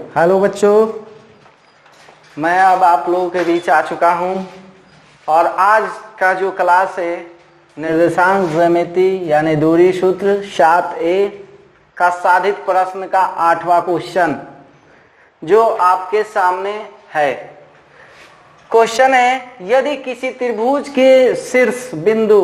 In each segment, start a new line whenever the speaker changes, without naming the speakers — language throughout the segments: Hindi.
हेलो बच्चों, मैं अब आप लोगों के बीच आ चुका हूं और आज का जो क्लास है निर्देशांक ज्यामिति यानी दूरी सूत्र 7A का साधित प्रश्न का 8वां क्वेश्चन जो आपके सामने है। क्वेश्चन है, यदि किसी त्रिभुज के शीर्ष बिंदु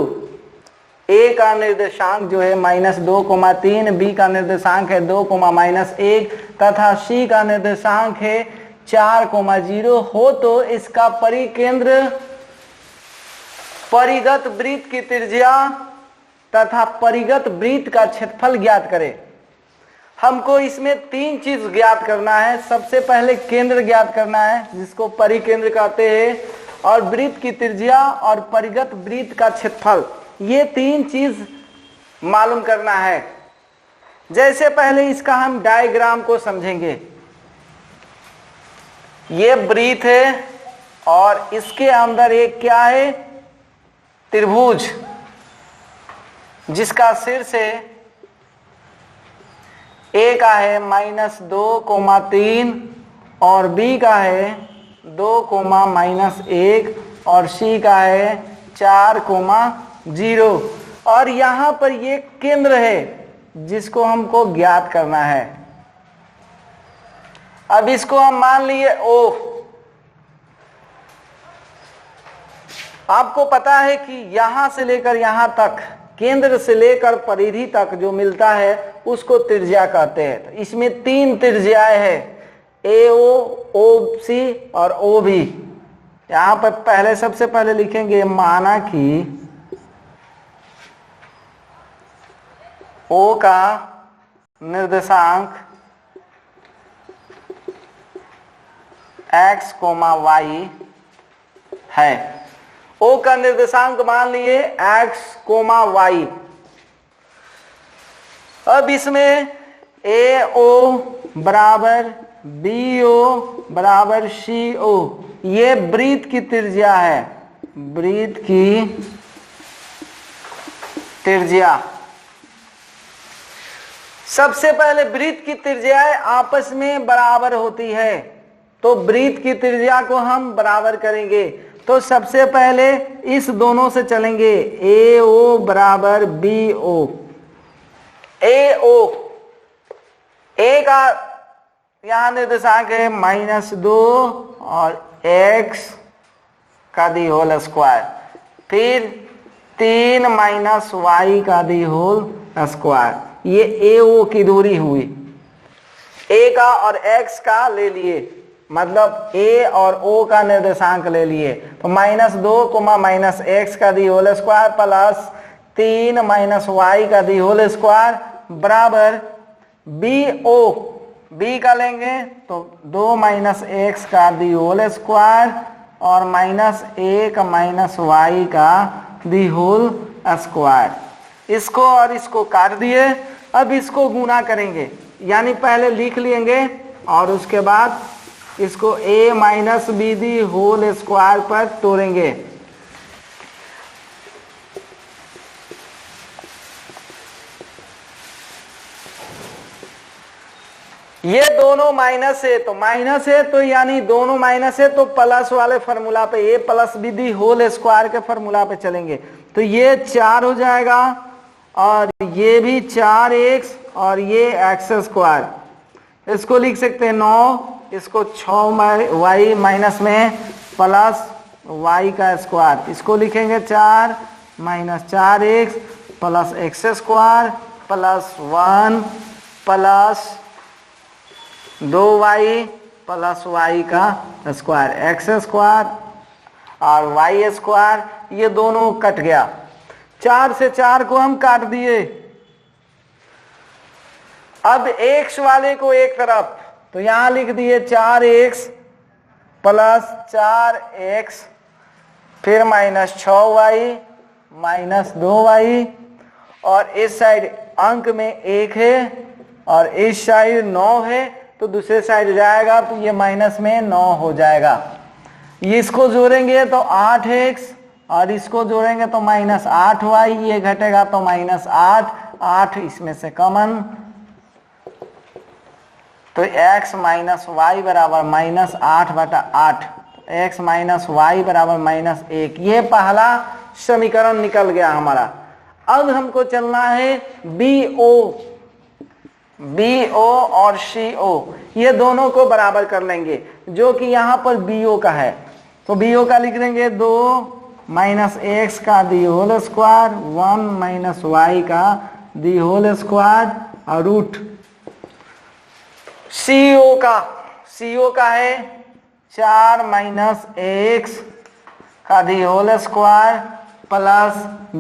ए का निर्देशांक जो है -2,3, बी का निर्देशांक है 2,-1 तथा सी का निर्देशांक है 4,0 हो तो इसका परिकेंद्र परिगत वृत्त की त्रिज्या तथा परिगत वृत्त का क्षेत्रफल ज्ञात करें। हमको इसमें 3 चीज ज्ञात करना है। सबसे पहले केंद्र ज्ञात करना है जिसको परिकेंद्र कहते हैं, और वृत्त की त्रिज्या और परिगत वृत्त का क्षेत्रफल, ये 3 चीज मालूम करना है। जैसे पहले इसका हम डायग्राम को समझेंगे। ये वृत्त है और इसके अंदर एक क्या है, त्रिभुज, जिसका शीर्ष है ए का है -2,3 और बी का है 2,-1 और सी का है 4,0 और यहां पर ये केंद्र है जिसको हमको ज्ञात करना है। अब इसको हम मान लिए O। आपको पता है कि यहां से लेकर यहां तक, केंद्र से लेकर परिधि तक जो मिलता है उसको त्रिज्या कहते हैं। तो इसमें 3 त्रिज्याएं हैं, AO, OC और OB। यहां पर पहले सबसे पहले लिखेंगे, माना कि O का निर्देशांक x, y है। O का निर्देशांक मान लिए x, y। अब इसमें AO बराबर BO बराबर CO, ये वृत्त की त्रिज्या है, वृत्त की त्रिज्या। सबसे पहले वृत्त की त्रिज्याएं आपस में बराबर होती है, तो वृत्त की त्रिज्या को हम बराबर करेंगे। तो सबसे पहले इस दोनों से चलेंगे, AO बराबर BO। AO, A का यहां निर्देशांक है -2 और x का दी होल स्क्वायर, फिर 3 y का दी होल स्क्वायर। ये AO की दूरी हुई। A का और x का ले लिए, मतलब A और O का निर्देशांक ले लिए। तो -2, -x का the whole square plus 3 y का दी होल स्क्वायर बराबर BO। B का लेंगे तो 2 x का दी होल स्क्वायर और -1 y का दी होल स्क्वायर। इसको और इसको काट दिए। अब इसको गुना करेंगे, यानी पहले लिख लेंगे और उसके बाद इसको a - b the whole square पर तोड़ेंगे। ये दोनों माइनस है तो यानी दोनों माइनस है तो प्लस वाले फॉर्मूला पे a + b the whole square के फॉर्मूला पे चलेंगे। तो ये 4 हो जाएगा और ये भी 4x और ये x²। इसको लिख सकते हैं 9, इसको 6y माइनस में प्लस y का स्क्वायर। इसको लिखेंगे 4 - 4x plus x² plus 1 plus 2y plus y का स्क्वायर, x² और y²। ये दोनों कट गया, 4 से 4 को हम काट दिए। अब x वाले को एक तरफ, तो यहां लिख दिए 4x प्लस 4x फिर -6y माइनस 2y, और इस साइड अंक में 1 है और इस साइड 9 है, तो दूसरे साइड जाएगा तो ये माइनस में 9 हो जाएगा। ये इसको जोड़ेंगे तो 8x और इसको जोड़ेंगे तो -8y, ये घटेगा तो -8, 8 इसमें से कॉमन तो x माइनस वाई बराबर -8/8, x माइनस वाई बराबर -1। ये पहला समीकरण निकल गया हमारा। अब हमको चलना है BO और CO, ये दोनों को बराबर कर लेंगे, जो कि यहाँ पर BO का है। तो BO का लिख देंगे 2 माइनस एक्स का the whole square, 1 minus y का दी होल स्क्वायर और रूट। CO का है 4 माइनस एक्स का the whole square plus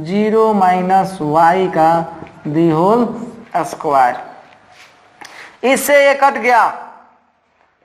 0 minus y का दी होल स्क्वायर। इससे ये कट गया,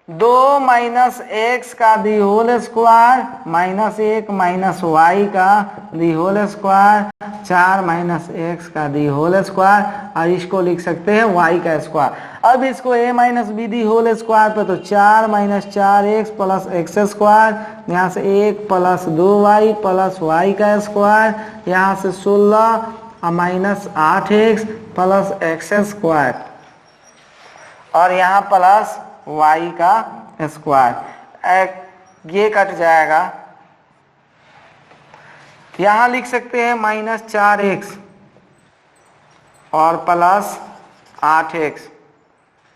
2 माइनस एक्स का the whole square -1 minus y का the whole square, 4 minus x का दी होल स्क्वायर, और इसको लिख सकते हैं वाई का स्क्वायर। अब इसको a minus b the whole square पे, तो 4 minus 4x plus x square, यहाँ से 1 प्लस 2y प्लस वाई का स्क्वायर, यहाँ से 16 minus 8x plus x square, और यहाँ प्लस y का स्क्वायर। ये कट जाएगा, यहाँ लिख सकते हैं -4x और प्लस 8x।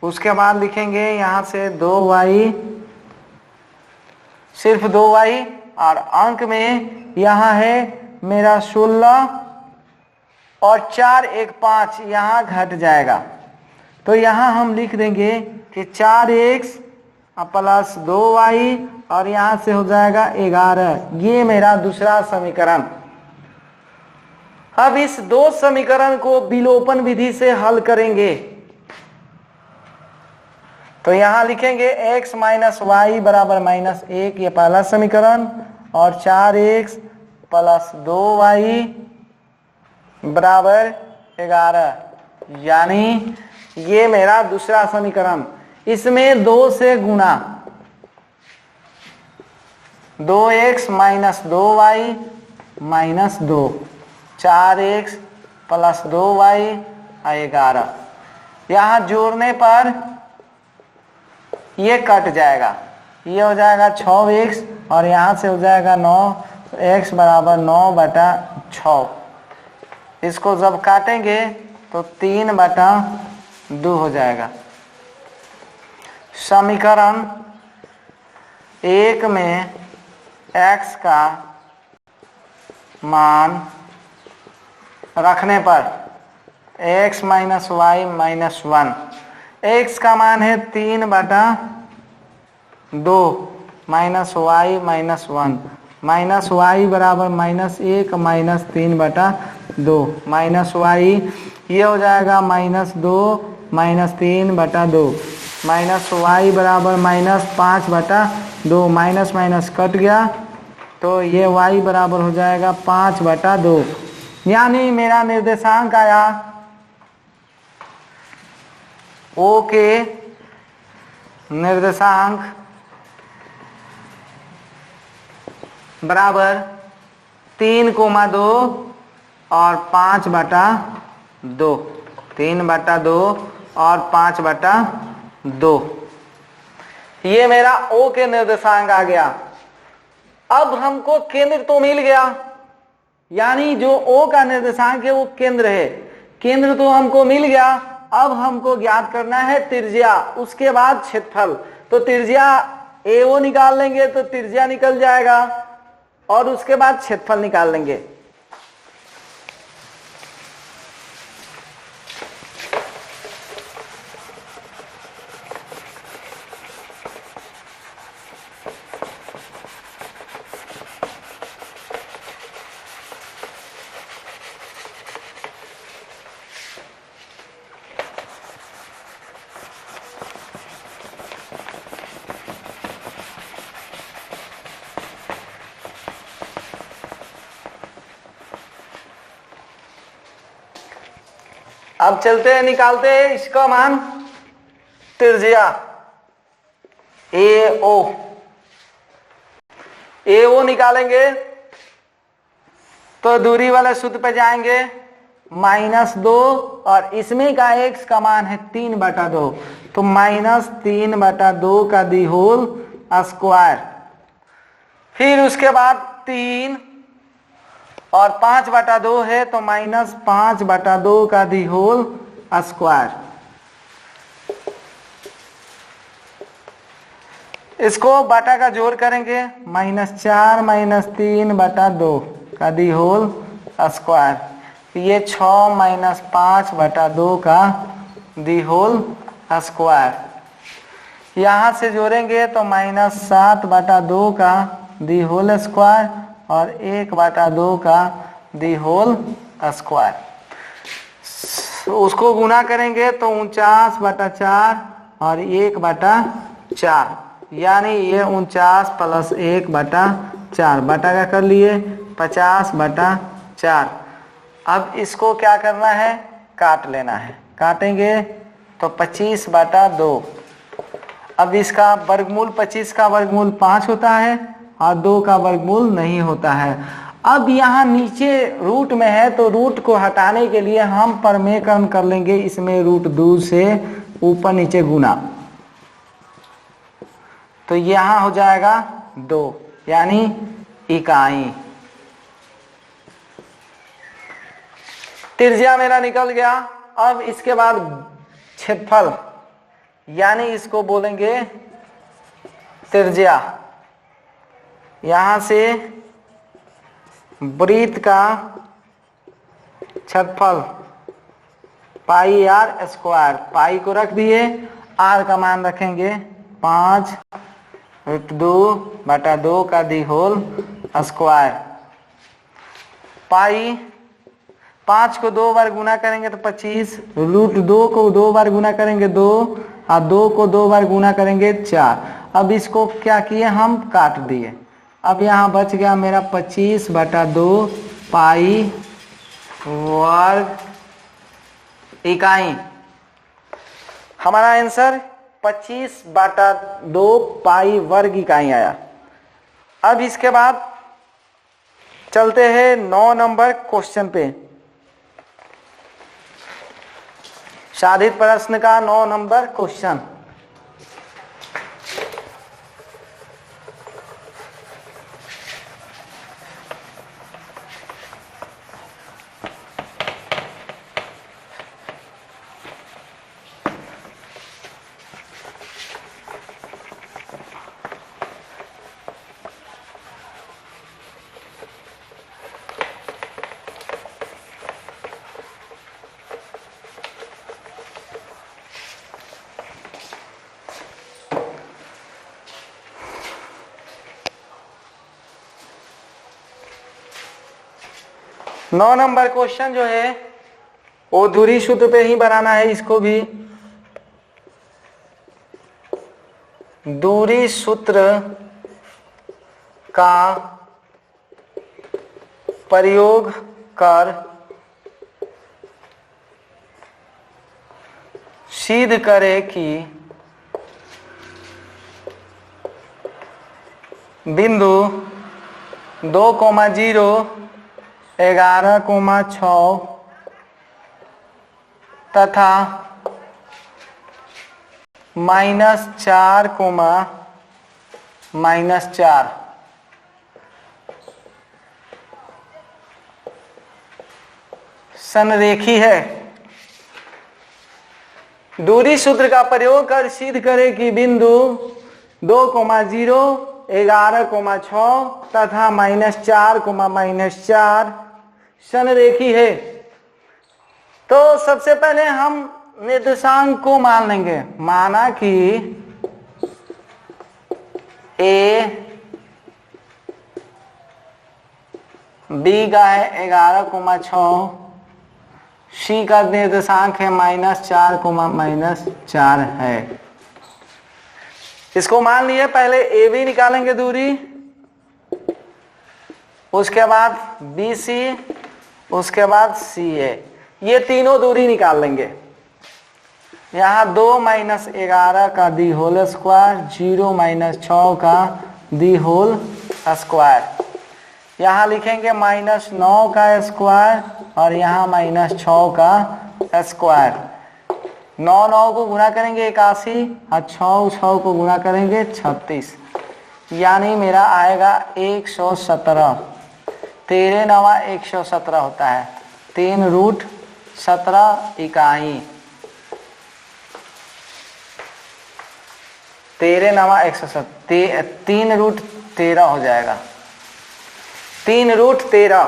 उसके बाद लिखेंगे यहाँ से 2y, सिर्फ 2y, और अंक में यहाँ है मेरा 16 और 4 1 5, यहाँ घट जाएगा। तो यहाँ हम लिख देंगे कि 4x प्लस 2y और यहाँ से हो जाएगा 11। ये मेरा दूसरा समीकरण। अब इस दो समीकरण को विलोपन विधि से हल करेंगे। तो यहाँ लिखेंगे x माइनस वाई बराबर -1, ये पहला समीकरण, और 4x प्लस 2y बराबर 11, यानी ये मेरा दूसरा समीकरण। इसमें 2 से गुणा, 2x minus 2y minus 2, 4x plus 2y 11। यहाँ जोड़ने पर ये कट जाएगा, ये हो जाएगा 6x और यहाँ से हो जाएगा 9, तो x बराबर 9/6। इसको जब काटेंगे तो 3/2 हो जाएगा। समीकरण 1 में x का मान रखने पर x minus y minus 1, x का मान है 3/2 minus y minus 1, minus y बराबर -1 माइनस 3/2 माइनस वाई, ये हो जाएगा -2 माइनस 3/2, माइनस वाई बराबर -5/2, माइनस माइनस कट गया, तो ये y बराबर हो जाएगा 5/2। यानी मेरा निर्देशांक आया O के निर्देशांक बराबर 3,2 और 5/2, 3/2 और 5/2। ये मेरा O के निर्देशांक आ गया। अब हमको केंद्र तो मिल गया, यानी जो O का निर्देशांक है वो केंद्र है, केंद्र तो हमको मिल गया। अब हमको ज्ञात करना है त्रिज्या, उसके बाद क्षेत्रफल। तो त्रिज्या AO निकाल लेंगे तो त्रिज्या निकल जाएगा, और उसके बाद क्षेत्रफल निकाल लेंगे। अब चलते हैं, निकालते हैं इसका मान, त्रिज्या AO निकालेंगे तो दूरी वाले सूत्र पे जाएंगे, -2 और इसमें का x का मान है 3/2, तो -3/2 का दी होल स्क्वायर। फिर उसके बाद 3 और 5/2 है तो -5/2 का दी होल स्क्वायर। इसको बटा का जोड़ करेंगे, -4 -3/2 का दी होल स्क्वायर। ये 6 -5/2 का दी होल स्क्वायर। यहाँ से जोड़ेंगे तो -7/2 का दी होल स्क्वायर और 1/2 का दी होल स्क्वायर। उसको गुना करेंगे तो 49/4 और 1/4, यानी ये 49 + 1/4 बटा का कर लिए 50/4। अब इसको क्या करना है, काट लेना है। काटेंगे तो 25/2। अब इसका वर्गमूल 25 का वर्गमूल 5 होता है और 2 का वर्गमूल नहीं होता है। अब यहाँ नीचे रूट में है तो रूट को हटाने के लिए हम परमेयकरण कर लेंगे, इसमें √2 से ऊपर नीचे गुना, तो यहाँ हो जाएगा 2 यानी इकाई। त्रिज्या मेरा निकल गया। अब इसके बाद क्षेत्रफल यानी इसको बोलेंगे त्रिज्या। यहां से वृत्त का क्षेत्रफल πr², पाई को रख दिए, r का मान रखेंगे 5√2/2 का दी होल स्क्वायर। पाई 5 को 2 बार गुना करेंगे तो 25, √2 को 2 बार गुना करेंगे 2 और 2 को 2 बार गुना करेंगे 4। अब इसको क्या किए, हम काट दिए। अब यहाँ बच गया मेरा 25/2 पाई वर्ग इकाई। हमारा आंसर 25/2 पाई वर्ग इकाई आया। अब इसके बाद चलते हैं 9 नंबर क्वेश्चन पे। साधित प्रश्न का 9 नंबर क्वेश्चन। नौ नंबर क्वेश्चन जो है वो दूरी सूत्र पे ही बनाना है। इसको भी दूरी सूत्र का प्रयोग कर सिद्ध करे कि बिंदु 2,0 11,6 तथा -4, -4 संरेखी है। दूरी सूत्र का प्रयोग कर सिद्ध करे कि बिंदु 2,0 11,6 तथा -4, -4 संरेखी है। तो सबसे पहले हम निर्देशांक को मान लेंगे। माना कि ए बी का है 11,6, सी का निर्देशांक है -4, -4 है। इसको मान लिए। पहले ए बी निकालेंगे दूरी, उसके बाद बी सी, उसके बाद सी ए, ये तीनों दूरी निकाल लेंगे। यहाँ 2 - 11 का दी होल स्क्वायर, 0 - 6 का दी होल स्क्वायर। यहाँ लिखेंगे -9 का स्क्वायर और यहाँ -6 का स्क्वायर। 9 9 को गुणा करेंगे 81 और 6 6 को गुणा करेंगे 36, यानी मेरा आएगा 117। 13 9 117 होता है, 3√17 इकाई। 13 9 117, 3√13 हो जाएगा, 3√13।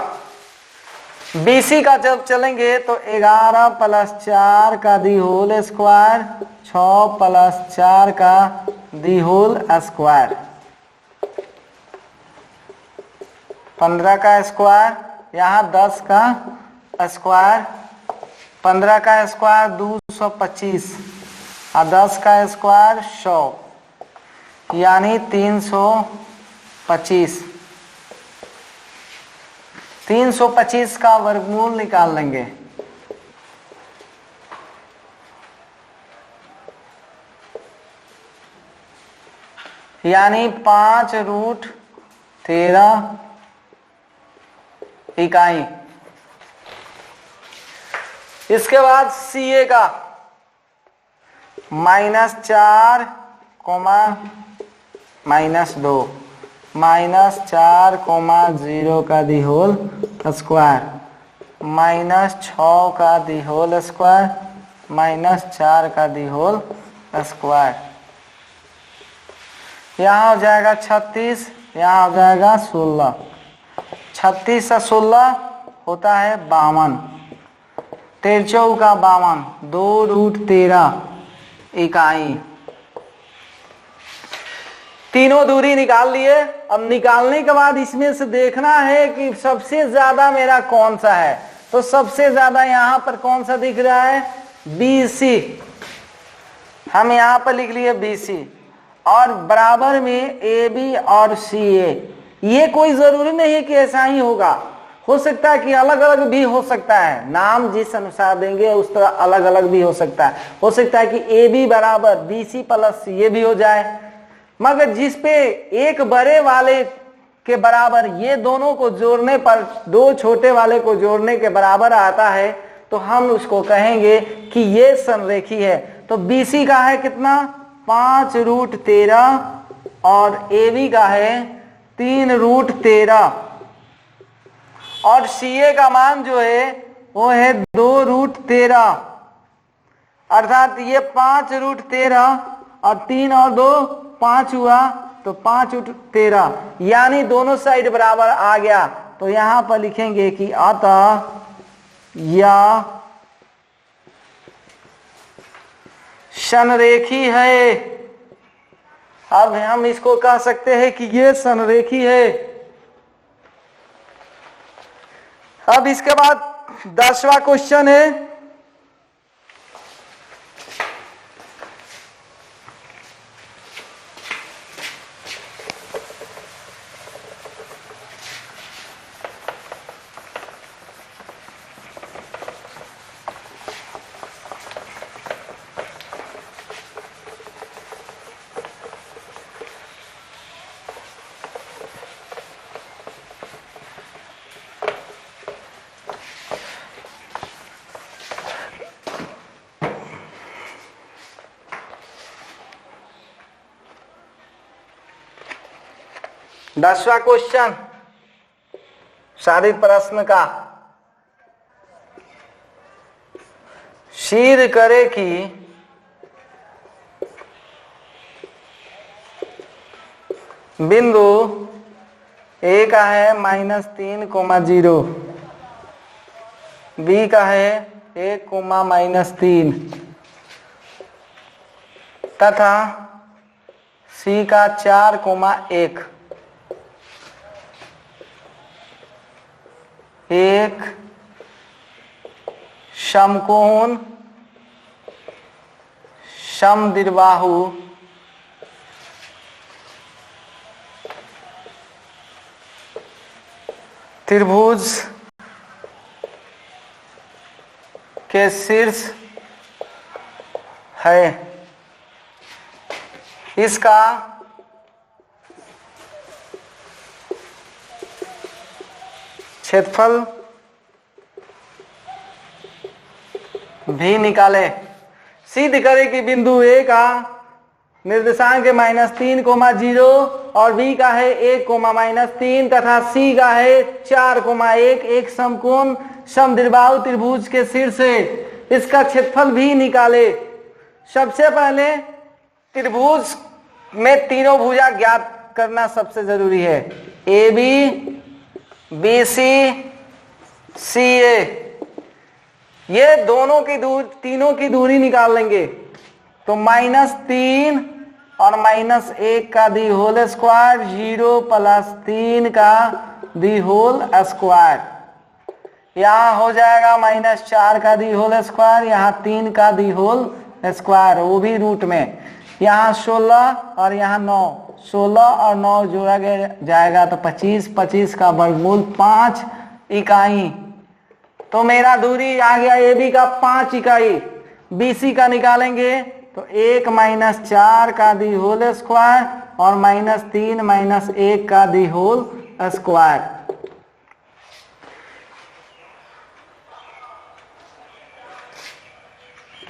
BC का जब चलेंगे तो 11 + 4 का दी होल स्क्वायर, 6 + 4 का दी होल स्क्वायर, 15 का स्क्वायर, यहाँ 10 का स्क्वायर, 15 का स्क्वायर 225 और 10 का स्क्वायर 100, यानी 325। 325 का वर्गमूल निकाल लेंगे, यानी 5√13 इकाई। इसके बाद CA का -4, -2, -4, 0 का दी होल स्क्वायर, -6 का दी होल स्क्वायर, -4 का दी होल स्क्वायर, यहाँ हो जाएगा 36, यहाँ हो जाएगा 16। 36 से 16 होता है 52, 13 का 52, 2√13 इकाई। तीनों दूरी निकाल लिए। अब निकालने के बाद इसमें से देखना है कि सबसे ज्यादा मेरा कौन सा है, तो सबसे ज्यादा यहां पर कौन सा दिख रहा है, BC। हम यहां पर लिख लिए BC, और बराबर में AB और CA। ये कोई जरूरी नहीं है कि ऐसा ही होगा, हो सकता है कि अलग अलग भी हो सकता है, नाम जिस अनुसार देंगे उस तरह अलग अलग भी हो सकता है। हो सकता है कि AB बराबर BC + CA भी हो जाए, मगर जिस पे एक बड़े वाले के बराबर ये दोनों को जोड़ने पर दो छोटे वाले को जोड़ने के बराबर आता है, तो हम उसको कहेंगे कि ये संरेखी है। तो BC का है कितना, 5√13, और AB का है 3√13, और CA का मान जो है वो है 2√13, अर्थात ये 5√13 और 3 और 2 5 हुआ, तो 5√13, यानी दोनों साइड बराबर आ गया। तो यहां पर लिखेंगे कि अतः यह संरेखी है। अब हम इसको कह सकते हैं कि ये संरेखी है। अब इसके बाद 10वां क्वेश्चन है, दसवां क्वेश्चन शारीर प्रश्न का, सिद्ध करे कि बिंदु ए का है -3,0, बी का है 1,-3 तथा सी का 4,1 एक समकोण समद्विबाहु त्रिभुज के शीर्ष है। इसका क्षेत्रफल भी निकाले। सिद्ध करें कि बिंदु ए का निर्देशांक है -3,0 और बी का है 1,-3 तथा सी का है 4,1 एक समकोण समद्विबाहु त्रिभुज के शीर्ष है। इसका क्षेत्रफल भी निकाले। सबसे पहले त्रिभुज में तीनों भुजा ज्ञात करना सबसे जरूरी है। ए बी, बी सी, सी ए, ये दोनों की दूरी, तीनों की दूरी निकाल लेंगे। तो -3 और -1 का दी होल स्क्वायर, 0 + 3 का दी होल स्क्वायर, यहाँ हो जाएगा -4 का दी होल स्क्वायर, यहाँ 3 का दी होल स्क्वायर, वो भी रूट में। यहाँ 16 और यहाँ 9, 16 और 9 जोड़ा जाएगा तो 25, 25 का वर्गमूल 5 इकाई। तो मेरा दूरी आ गया ए बी का 5 इकाई। बी सी का निकालेंगे तो 1 - 4 का दी होल स्क्वायर और -3 - 1 का दी होल स्क्वायर।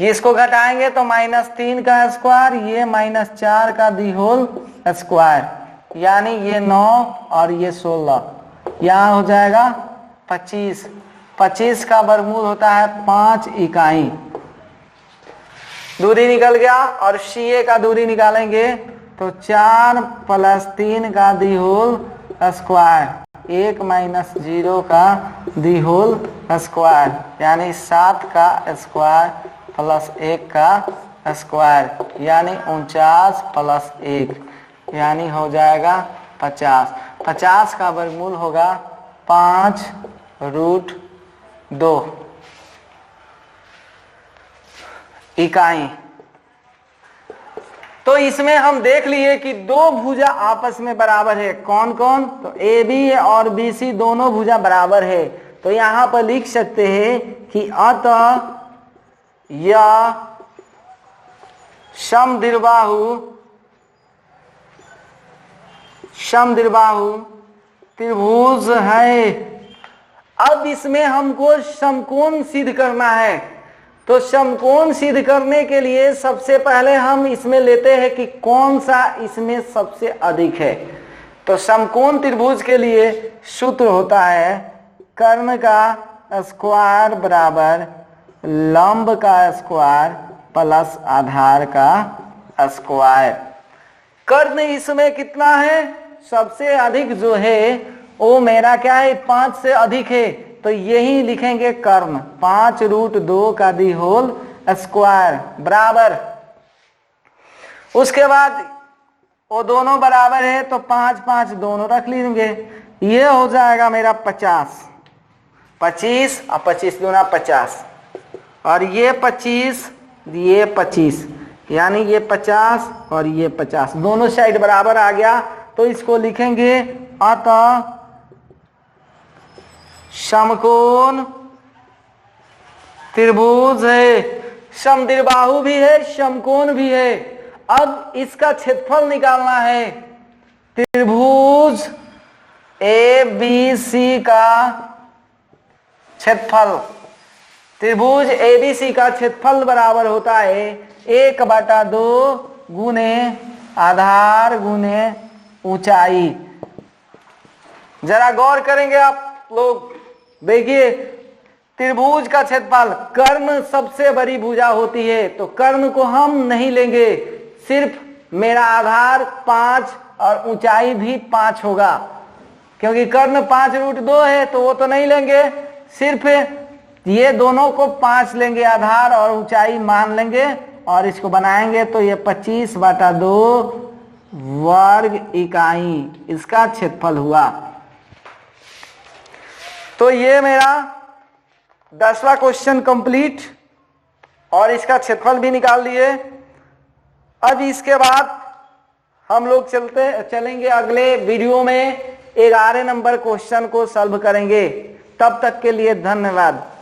इसको घटाएंगे तो -3 का स्क्वायर, ये -4 का दी होल स्क्वायर, यानी ये 9 और ये 16, यहाँ हो जाएगा 25। 25 का वर्गमूल होता है 5 इकाई। दूरी निकल गया। और सी ए का दूरी निकालेंगे तो 4 + 3 का दी होल स्क्वायर, 1 - 0 का दी होल स्क्वायर, यानी 7 का स्क्वायर + 1 का स्क्वायर, यानी 49 + 1, यानी हो जाएगा 50। 50 का वर्गमूल होगा 5√2 इकाई। तो इसमें हम देख लिए कि दो भुजा आपस में बराबर है। कौन कौन? तो ए बी और बी सी दोनों भुजा बराबर है। तो यहां पर लिख सकते हैं कि अतः यह समद्विबाहु त्रिभुज है। अब इसमें हमको समकोण सिद्ध करना है। तो समकोण सिद्ध करने के लिए सबसे पहले हम इसमें लेते हैं कि कौन सा इसमें सबसे अधिक है। तो समकोण त्रिभुज के लिए सूत्र होता है कर्ण का स्क्वायर बराबर लंब का स्क्वायर प्लस आधार का स्क्वायर। कर्ण इसमें कितना है? सबसे अधिक जो है वो मेरा क्या है? 5 से अधिक है, तो यही लिखेंगे कर्ण। 5√2 का दी होल स्क्वायर बराबर। उसके बाद वो दोनों बराबर है तो 5 5 दोनों रख लेंगे। ये हो जाएगा मेरा 50। 25 और 25 दूना 50, और ये 25 ये 25, यानी ये 50 और ये 50 दोनों साइड बराबर आ गया। तो इसको लिखेंगे अतः समकोण त्रिभुज है। समद्विबाहु भी है, समकोण भी है। अब इसका क्षेत्रफल निकालना है। त्रिभुज ए बी सी का क्षेत्रफल, त्रिभुज एबीसी का क्षेत्रफल बराबर होता है 1/2 गुने आधार गुने ऊंचाई। जरा गौर करेंगे आप लोग, देखिए त्रिभुज का क्षेत्रफल, कर्ण सबसे बड़ी भुजा होती है तो कर्ण को हम नहीं लेंगे, सिर्फ मेरा आधार 5 और ऊंचाई भी 5 होगा, क्योंकि कर्ण 5√2 है तो वो तो नहीं लेंगे, सिर्फ ये दोनों को 5 लेंगे आधार और ऊंचाई मान लेंगे और इसको बनाएंगे तो ये 25/2 वर्ग इकाई इसका क्षेत्रफल हुआ। तो ये मेरा 10वां क्वेश्चन कंप्लीट और इसका क्षेत्रफल भी निकाल लिए। अब इसके बाद हम लोग चलेंगे अगले वीडियो में 11 नंबर क्वेश्चन को सॉल्व करेंगे। तब तक के लिए धन्यवाद।